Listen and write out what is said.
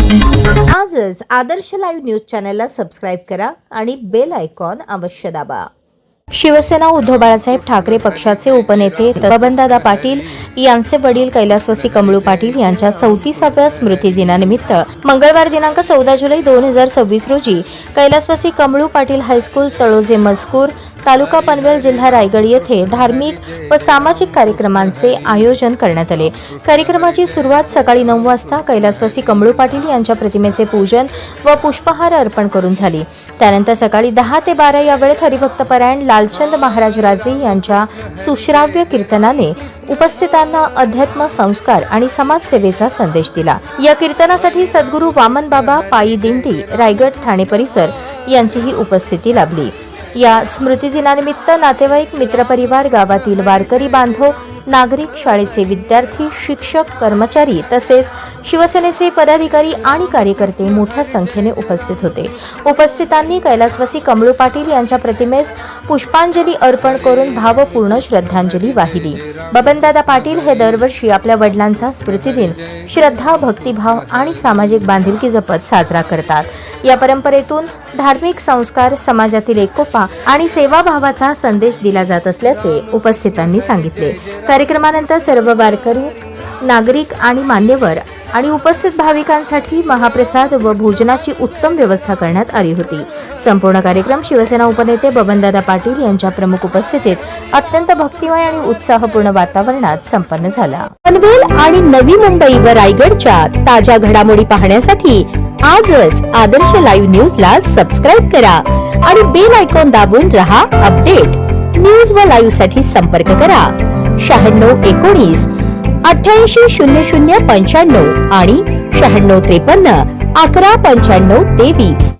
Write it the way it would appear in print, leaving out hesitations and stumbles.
आजच आदर्श live news चॅनलला subscribe करा आणि बेल आयकॉन अवश्य दाबा। शिवसेना उद्धव बाळासाहेब ठाकरे पक्षाचे उपनेते बबनदादा पाटील यांचे वडील कैलासवासी कमळू पाटील यांच्या 34व्या स्मृती दिनानिमित्त मंगळवार दिनांक 14 जुलै 2026 रोजी कैलासवासी कमळू पाटील हायस्कूल तळोजे मजकूर तालुका पनवेल जिल्हा रायगड येथे धार्मिक व सामाजिक कार्यक्रमांचे आयोजन करण्यात आले। कार्यक्रमाची सुरुवात सकाळी 9 वाजता कैलासवासी कमळू पाटील यांच्या प्रतिमेचे पूजन व पुष्पहार अर्पण करून झाली। त्यानंतर सकाळी 10 ते 12 या वेळेत हरिभक्तपरायण लालचंद महाराज राजे यांच्या सुश्राव्य कीर्तनाने उपस्थितांना अध्यात्म संस्कार आणि समाजसेवेचा संदेश दिला। या कीर्तनासाठी सद्गुरू वामन बाबा पायी दिंडी रायगड ठाणे परिसर यांचीही उपस्थिती लाभली। या स्मृती दिनानिमित्त नातेवाईक मित्रपरिवार गावातील वारकरी बांधव नागरिक शाळेचे विद्यार्थी शिक्षक कर्मचारी तसेच शिवसेनेचे पदाधिकारी आणि कार्यकर्ते मोठ्या संख्येने उपस्थित होते। उपस्थितांनी कैलासवासी कमळू पाटील यांच्या प्रतिमेस पुष्पांजली अर्पण करून भावपूर्ण श्रद्धांजली वाहिली। बबनदादा पाटील हे दरवर्षी आपल्या वडिलांचा स्मृतिदिन श्रद्धा भक्तिभाव आणि सामाजिक बांधिलकी जपत साजरा करतात। या परंपरेतून धार्मिक संस्कार समाजातील एकोपा आणि सेवाभावाचा संदेश दिला जात असल्याचे उपस्थितांनी सांगितले। कार्यक्रमानंतर सर्व वारकरी नागरिक आणि मान्यवर आणि उपस्थित भाविकांसाठी महाप्रसाद व भोजनाची उत्तम व्यवस्था करण्यात आली होती। संपूर्ण कार्यक्रम शिवसेना उपनेते बबनदादा पाटील यांच्या प्रमुख उपस्थितीत अत्यंत भक्तिमय आणि उत्साहपूर्ण वातावरणात संपन्न झाला। पनवेल आणि नवी मुंबई व रायगडच्या ताज्या घडामोडी पाहण्यासाठी आजच आदर्श लाईव्ह न्यूजला सबस्क्राईब करा आणि बेल आयकॉन दाबून रहा अपडेट। न्यूज व लाईव्ह साठी संपर्क करा 9619 880095 आणि 9653 119523।